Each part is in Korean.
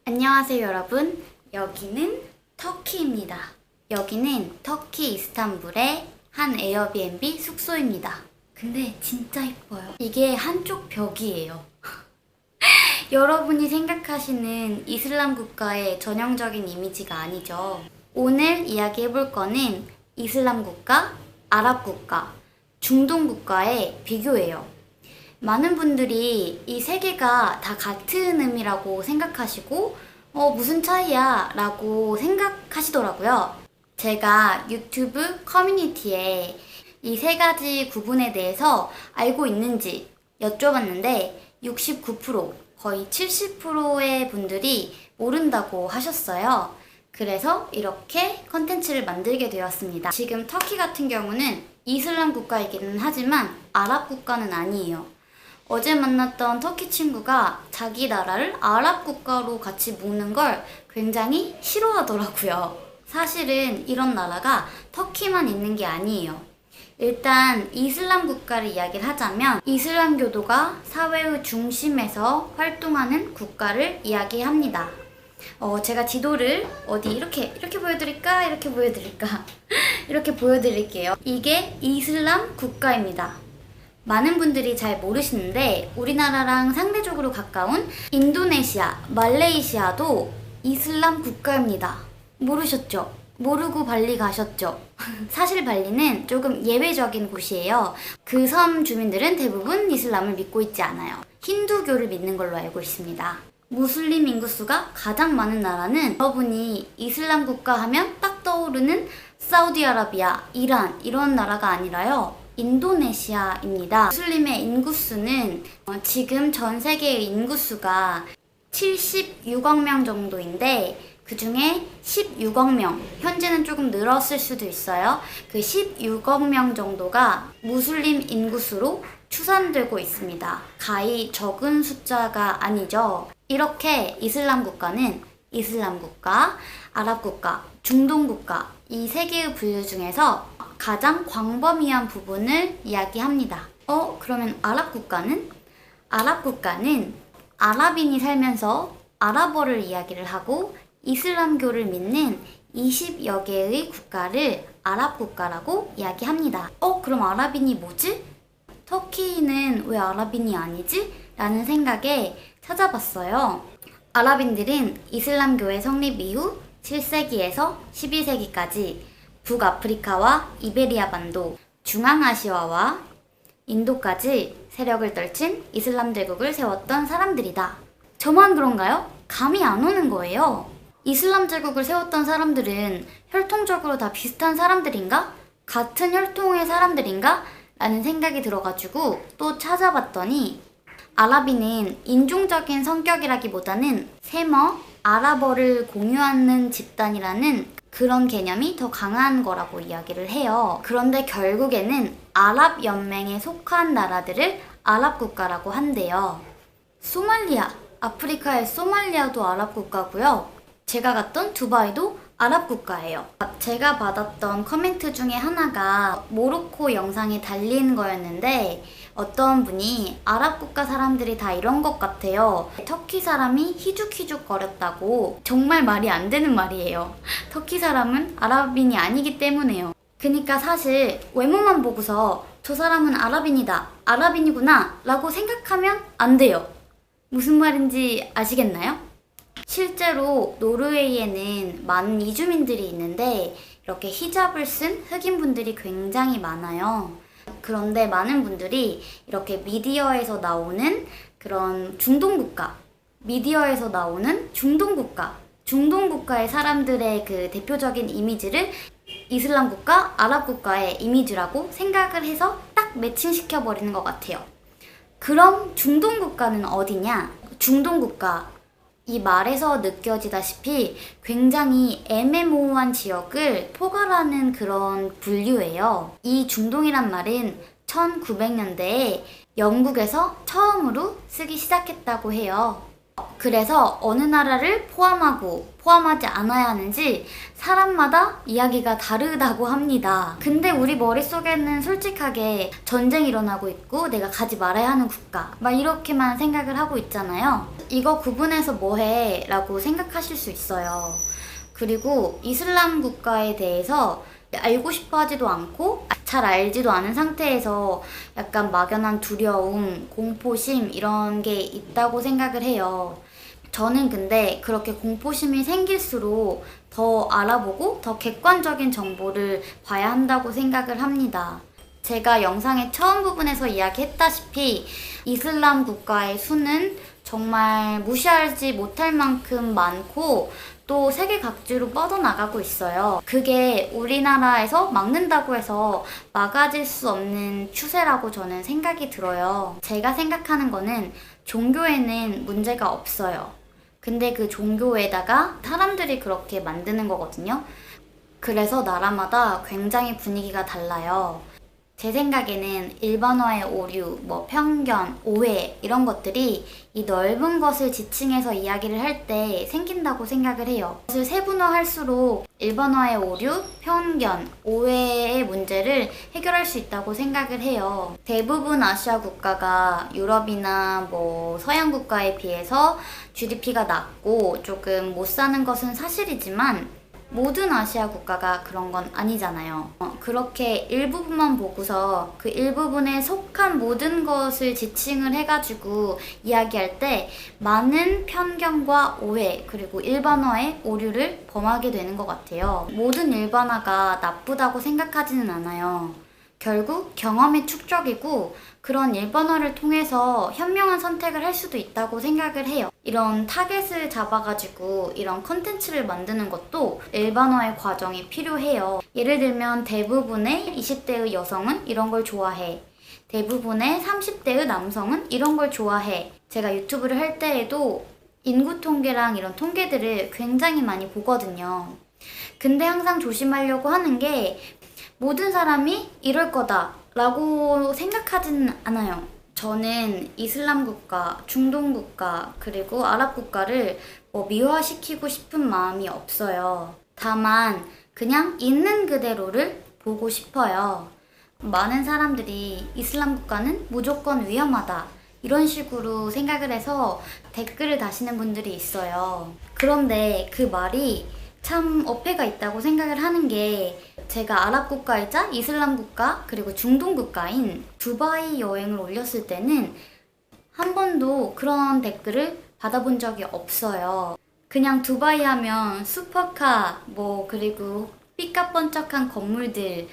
안녕하세요 여러분. 여기는 터키입니다. 여기는 터키 이스탄불의 한 에어비앤비 숙소입니다. 근데 진짜 예뻐요. 이게 한쪽 벽이에요. 여러분이 생각하시는 이슬람 국가의 전형적인 이미지가 아니죠. 오늘 이야기해볼 거는 이슬람 국가, 아랍 국가, 중동 국가의 비교예요. 많은 분들이 이 세 개가 다 같은 의미라고 생각하시고 무슨 차이야? 라고 생각하시더라고요. 제가 유튜브 커뮤니티에 이 세 가지 구분에 대해서 알고 있는지 여쭤봤는데 69%, 거의 70%의 분들이 모른다고 하셨어요. 그래서 이렇게 컨텐츠를 만들게 되었습니다. 지금 터키 같은 경우는 이슬람 국가이기는 하지만 아랍 국가는 아니에요. 어제 만났던 터키 친구가 자기 나라를 아랍 국가로 같이 묶는 걸 굉장히 싫어하더라고요. 사실은 이런 나라가 터키만 있는 게 아니에요. 일단 이슬람 국가를 이야기를 하자면 이슬람교도가 사회의 중심에서 활동하는 국가를 이야기합니다. 제가 지도를 어디 이렇게 보여드릴까? 이렇게 보여드릴까? 이렇게 보여드릴게요. 이게 이슬람 국가입니다. 많은 분들이 잘 모르시는데 우리나라랑 상대적으로 가까운 인도네시아, 말레이시아도 이슬람 국가입니다. 모르셨죠? 모르고 발리 가셨죠? 사실 발리는 조금 예외적인 곳이에요. 그 섬 주민들은 대부분 이슬람을 믿고 있지 않아요. 힌두교를 믿는 걸로 알고 있습니다. 무슬림 인구수가 가장 많은 나라는 여러분이 이슬람 국가 하면 딱 떠오르는 사우디아라비아, 이란 이런 나라가 아니라요. 인도네시아입니다. 무슬림의 인구수는 지금 전 세계의 인구수가 76억 명 정도인데 그 중에 16억 명, 현재는 조금 늘었을 수도 있어요. 그 16억 명 정도가 무슬림 인구수로 추산되고 있습니다. 가히 적은 숫자가 아니죠. 이렇게 이슬람 국가는 이슬람 국가, 아랍 국가, 중동 국가 이 세 개의 분류 중에서 가장 광범위한 부분을 이야기합니다. 그러면 아랍 국가는? 아랍 국가는 아랍인이 살면서 아랍어를 이야기를 하고 이슬람교를 믿는 20여 개의 국가를 아랍 국가라고 이야기합니다. 그럼 아랍인이 뭐지? 터키는 왜 아랍인이 아니지? 라는 생각에 찾아봤어요. 아랍인들은 이슬람교의 성립 이후 7세기에서 12세기까지 북아프리카와 이베리아 반도, 중앙아시아와 인도까지 세력을 떨친 이슬람 제국을 세웠던 사람들이다. 저만 그런가요? 감이 안 오는 거예요. 이슬람 제국을 세웠던 사람들은 혈통적으로 다 비슷한 사람들인가? 같은 혈통의 사람들인가? 라는 생각이 들어가지고 또 찾아봤더니 아랍인은 인종적인 성격이라기보다는 세머, 아랍어를 공유하는 집단이라는 그런 개념이 더 강한 거라고 이야기를 해요. 그런데 결국에는 아랍 연맹에 속한 나라들을 아랍 국가라고 한대요. 소말리아, 아프리카의 소말리아도 아랍 국가고요. 제가 갔던 두바이도 아랍 국가예요. 제가 받았던 코멘트 중에 하나가 모로코 영상에 달린 거였는데 어떤 분이 아랍 국가 사람들이 다 이런 것 같아요. 터키 사람이 희죽희죽 거렸다고. 정말 말이 안 되는 말이에요. 터키 사람은 아랍인이 아니기 때문에요. 그러니까 사실 외모만 보고서 저 사람은 아랍인이다, 아랍인이구나 라고 생각하면 안 돼요. 무슨 말인지 아시겠나요? 실제로 노르웨이에는 많은 이주민들이 있는데 이렇게 히잡을 쓴 흑인분들이 굉장히 많아요. 그런데 많은 분들이 이렇게 미디어에서 나오는 그런 중동국가, 미디어에서 나오는 중동국가, 중동국가의 사람들의 그 대표적인 이미지를 이슬람 국가, 아랍 국가의 이미지라고 생각을 해서 딱 매칭시켜버리는 것 같아요. 그럼 중동국가는 어디냐? 중동국가, 이 말에서 느껴지다시피 굉장히 애매모호한 지역을 포괄하는 그런 분류예요. 이 중동이란 말은 1900년대에 영국에서 처음으로 쓰기 시작했다고 해요. 그래서 어느 나라를 포함하고 포함하지 않아야 하는지 사람마다 이야기가 다르다고 합니다. 근데 우리 머릿속에는 솔직하게 전쟁이 일어나고 있고 내가 가지 말아야 하는 국가 막 이렇게만 생각을 하고 있잖아요. 이거 구분해서 뭐해? 라고 생각하실 수 있어요. 그리고 이슬람 국가에 대해서 알고 싶어 하지도 않고 잘 알지도 않은 상태에서 약간 막연한 두려움, 공포심 이런 게 있다고 생각을 해요. 저는 근데 그렇게 공포심이 생길수록 더 알아보고 더 객관적인 정보를 봐야 한다고 생각을 합니다. 제가 영상의 처음 부분에서 이야기했다시피 이슬람 국가의 수는 정말 무시하지 못할 만큼 많고 또 세계 각지로 뻗어나가고 있어요. 그게 우리나라에서 막는다고 해서 막아질 수 없는 추세라고 저는 생각이 들어요. 제가 생각하는 거는 종교에는 문제가 없어요. 근데 그 종교에다가 사람들이 그렇게 만드는 거거든요. 그래서 나라마다 굉장히 분위기가 달라요. 제 생각에는 일반화의 오류, 편견, 오해 이런 것들이 이 넓은 것을 지칭해서 이야기를 할 때 생긴다고 생각을 해요. 그것을 세분화할수록 일반화의 오류, 편견, 오해의 문제를 해결할 수 있다고 생각을 해요. 대부분 아시아 국가가 유럽이나 서양 국가에 비해서 GDP가 낮고 조금 못 사는 것은 사실이지만 모든 아시아 국가가 그런 건 아니잖아요. 그렇게 일부분만 보고서 그 일부분에 속한 모든 것을 지칭을 해가지고 이야기할 때 많은 편견과 오해 그리고 일반화의 오류를 범하게 되는 것 같아요. 모든 일반화가 나쁘다고 생각하지는 않아요. 결국 경험의 축적이고 그런 일반화를 통해서 현명한 선택을 할 수도 있다고 생각을 해요. 이런 타겟을 잡아가지고 이런 컨텐츠를 만드는 것도 일반화의 과정이 필요해요. 예를 들면 대부분의 20대의 여성은 이런 걸 좋아해. 대부분의 30대의 남성은 이런 걸 좋아해. 제가 유튜브를 할 때에도 인구 통계랑 이런 통계들을 굉장히 많이 보거든요. 근데 항상 조심하려고 하는 게 모든 사람이 이럴 거다 라고 생각하지는 않아요. 저는 이슬람 국가, 중동 국가, 그리고 아랍 국가를 미화시키고 싶은 마음이 없어요. 다만 그냥 있는 그대로를 보고 싶어요. 많은 사람들이 이슬람 국가는 무조건 위험하다 이런 식으로 생각을 해서 댓글을 다시는 분들이 있어요. 그런데 그 말이 참 어폐가 있다고 생각을 하는 게 제가 아랍 국가이자 이슬람 국가 그리고 중동 국가인 두바이 여행을 올렸을 때는 한 번도 그런 댓글을 받아본 적이 없어요. 그냥 두바이 하면 슈퍼카 그리고 삐까뻔쩍한 건물들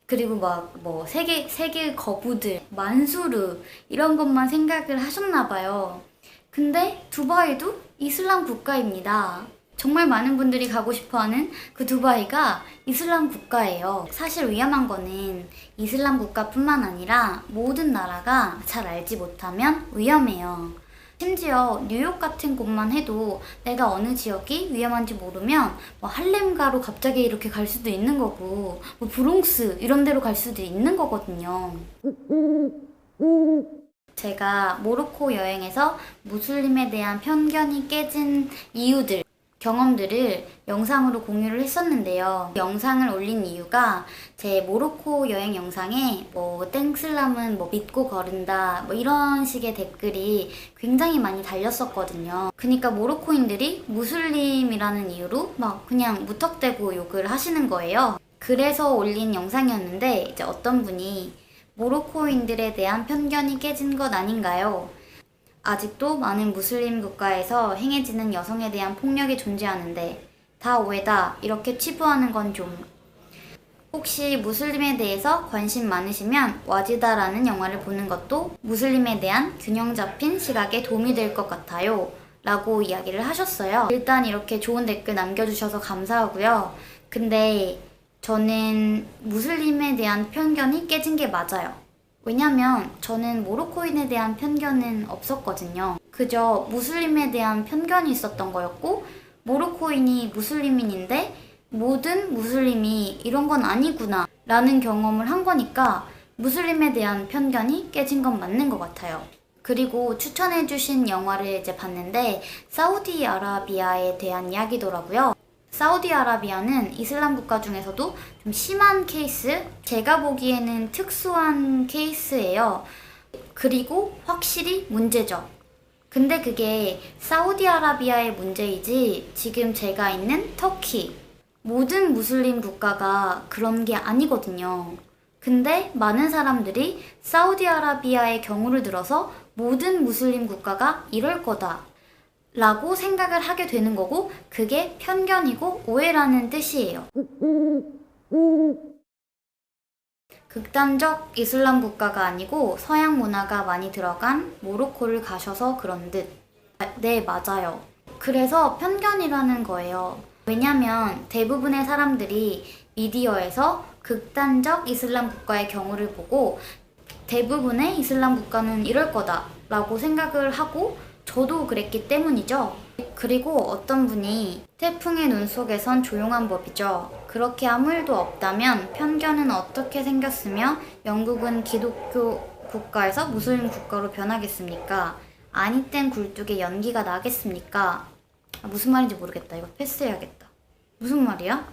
그리고 세계의 거부들 만수르 이런 것만 생각을 하셨나 봐요. 근데 두바이도 이슬람 국가입니다. 정말 많은 분들이 가고 싶어하는 그 두바이가 이슬람 국가예요. 사실 위험한 거는 이슬람 국가뿐만 아니라 모든 나라가 잘 알지 못하면 위험해요. 심지어 뉴욕 같은 곳만 해도 내가 어느 지역이 위험한지 모르면 할렘가로 갑자기 이렇게 갈 수도 있는 거고 브롱스 이런 데로 갈 수도 있는 거거든요. 제가 모로코 여행에서 무슬림에 대한 편견이 깨진 이유들 경험들을 영상으로 공유를 했었는데요. 영상을 올린 이유가 제 모로코 여행 영상에 땡슬람은 믿고 거른다 이런 식의 댓글이 굉장히 많이 달렸었거든요. 그러니까 모로코인들이 무슬림이라는 이유로 그냥 무턱대고 욕을 하시는 거예요. 그래서 올린 영상이었는데 이제 어떤 분이 모로코인들에 대한 편견이 깨진 것 아닌가요? 아직도 많은 무슬림 국가에서 행해지는 여성에 대한 폭력이 존재하는데 다 오해다 이렇게 치부하는 건 좀. 혹시 무슬림에 대해서 관심 많으시면 와지다라는 영화를 보는 것도 무슬림에 대한 균형 잡힌 시각에 도움이 될 것 같아요 라고 이야기를 하셨어요. 일단 이렇게 좋은 댓글 남겨주셔서 감사하고요. 근데 저는 무슬림에 대한 편견이 깨진 게 맞아요. 왜냐면 저는 모로코인에 대한 편견은 없었거든요. 그저 무슬림에 대한 편견이 있었던 거였고 모로코인이 무슬림인인데 모든 무슬림이 이런 건 아니구나 라는 경험을 한 거니까 무슬림에 대한 편견이 깨진 건 맞는 것 같아요. 그리고 추천해주신 영화를 이제 봤는데 사우디아라비아에 대한 이야기더라고요. 사우디아라비아는 이슬람 국가 중에서도 좀 심한 케이스, 제가 보기에는 특수한 케이스예요. 그리고 확실히 문제죠. 근데 그게 사우디아라비아의 문제이지 지금 제가 있는 터키, 모든 무슬림 국가가 그런 게 아니거든요. 근데 많은 사람들이 사우디아라비아의 경우를 들어서 모든 무슬림 국가가 이럴 거다 라고 생각을 하게 되는 거고, 그게 편견이고 오해라는 뜻이에요. 극단적 이슬람 국가가 아니고 서양 문화가 많이 들어간 모로코를 가셔서 그런 듯. 네, 맞아요. 그래서 편견이라는 거예요. 왜냐면 대부분의 사람들이 미디어에서 극단적 이슬람 국가의 경우를 보고 대부분의 이슬람 국가는 이럴 거다 라고 생각을 하고, 저도 그랬기 때문이죠. 그리고 어떤 분이 태풍의 눈 속에선 조용한 법이죠. 그렇게 아무 일도 없다면 편견은 어떻게 생겼으며 영국은 기독교 국가에서 무슬림 국가로 변하겠습니까? 아니 땐 굴뚝에 연기가 나겠습니까? 무슨 말인지 모르겠다. 이거 패스해야겠다. 무슨 말이야?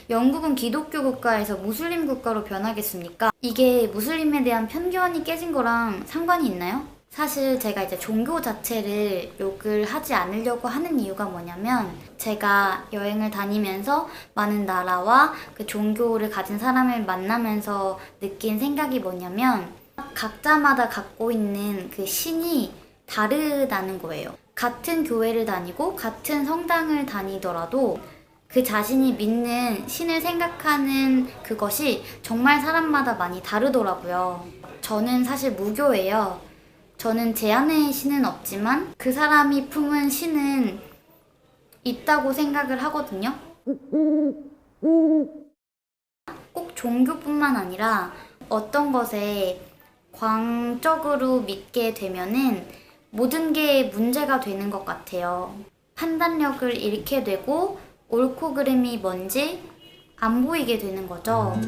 영국은 기독교 국가에서 무슬림 국가로 변하겠습니까? 이게 무슬림에 대한 편견이 깨진 거랑 상관이 있나요? 사실 제가 이제 종교 자체를 욕을 하지 않으려고 하는 이유가 뭐냐면, 제가 여행을 다니면서 많은 나라와 그 종교를 가진 사람을 만나면서 느낀 생각이 뭐냐면, 각자마다 갖고 있는 그 신이 다르다는 거예요. 같은 교회를 다니고 같은 성당을 다니더라도 그 자신이 믿는 신을 생각하는 그것이 정말 사람마다 많이 다르더라고요. 저는 사실 무교예요. 저는 제 안에 신은 없지만 그 사람이 품은 신은 있다고 생각을 하거든요. 꼭 종교뿐만 아니라 어떤 것에 광적으로 믿게 되면은 모든 게 문제가 되는 것 같아요. 판단력을 잃게 되고 옳고 그름이 뭔지 안 보이게 되는 거죠.